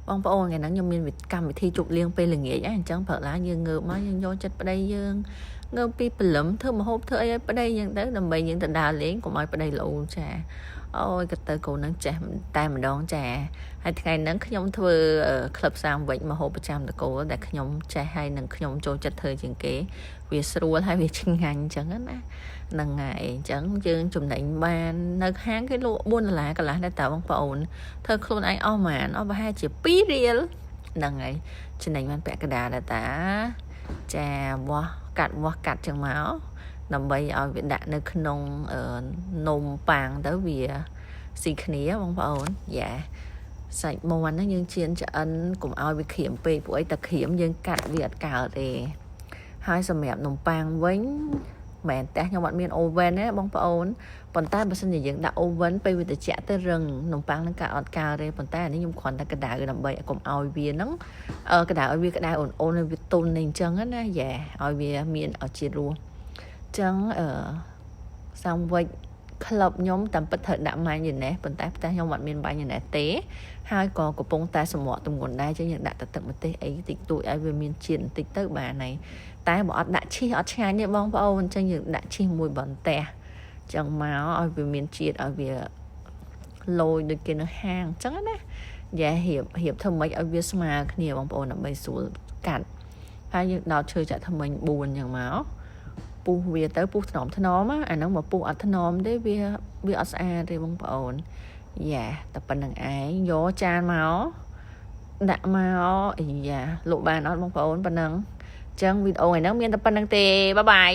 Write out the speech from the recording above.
បងប្អូនថ្ងៃហ្នឹងខ្ញុំមានកម្មវិធីជប់លៀងពេលល្ងាចអញ្ចឹងព្រឹកឡើងយើងងើបមកយើងយកចិត្តប្តីយើងងើបពីព្រលឹមធ្វើម្ហូបធ្វើអីឲ្យប្តីយើងទៅដើម្បីយើងទៅដើរលេងកុំឲ្យប្តីលោចាអូយក៏ទៅកូននឹងចេះតែម្ដងចាហើយថ្ងៃហ្នឹងខ្ញុំធ្វើក្លឹបសាមវិចម្ហូបប្រចាំតកូលដែលខ្ញុំចេះហើយនឹងខ្ញុំចូលចិត្តធ្វើជាងគេវាស្រួលហើយវាឆ្ងាញ់អញ្ចឹងណាហ្នឹងហើយអញ្ចឹងយើងចំណេញបាននៅហាងគេលក់$4កន្លះដែរតើបងប្អូនធ្វើខ្លួនឯងអស់ប្រហែលប្រហែលជា2រៀលហ្នឹងហើយចំណេញបានពាក់កណ្ដាលដែរតាចាវាស់កាត់ចឹងមកដើម្បីឲ្យវាដាក់នៅក្នុងនំប៉ាងទៅវាស៊ីគ្នាបងប្អូនយ៉ាសាច់មាន់ហ្នឹងយើងចៀនឆ្អិនកុំឲ្យវាក្រៀមពេកព្រោះអីតែក្រៀមយើងកាត់វាអត់កើតទេហើយសម្រាប់នំប៉័ងវិញមែនតែខ្ញុំអត់មាន oven ទេបងប្អូនប៉ុន្តែបើសិនជាយើងដាក់ oven ពេលវាត្រជាក់ទៅរឹងនំប៉័ងហ្នឹងក៏អត់កើទេប៉ុន្តែអានេះខ្ញុំគ្រាន់តែក្តៅដើម្បីកុំឲ្យវាហ្នឹងក្តៅឲ្យវាក្តៅអូនឲ្យវាទុននេះអញ្ចឹងណាយ៉ាឲ្យវាមានឱជាតិរសអញ្ចឹងសាំវិចក្លឹបខ្ញុំតាមពិតត្រូវដាក់ម៉ាញ៉េណេសប៉ុន្តែផ្ទះខ្ញុំអត់មានម៉ាញ៉េណេសទេហើយក៏កំពុងតែសម្រក់ទម្ងន់ដែរចឹងយើងដាក់ទឹកម្ទេសអីតិចតួចឲ្យវាមានជាតិបន្តិចទៅបានហើយតែបើអត់ដាក់ឈីសអត់ឆ្ងាញ់ទេបងប្អូនអញ្ចឹងយើងដាក់ឈីសមួយបន្ទះចឹងមកឲ្យវាមានជាតិឲ្យវាលយដូចគេនៅហាងអញ្ចឹងណាយ៉ារៀបធ្វើម៉េចឲ្យវាស្មើគ្នាបងប្អូនដើម្បីស្រួលកាត់ហើយយើងដោតឈើចាក់ថ្មិញ4អញ្ចឹងមកពុះវាទៅពុះថ្នមអាហ្នឹងមកពុះអត់ថ្នមទេវាអត់ស្អាតទេបងប្អូនយ៉ាតែប៉ុណ្្នឹងឯងយកចានមកដាក់មកអីយ៉ាលោកបានអត់បងប្អូនប៉ុណ្្នឹងអញ្ចឹងវីដេអូថ្ងៃហ្នឹងមានតែប៉ុណ្្នឹងទេបាយបាយ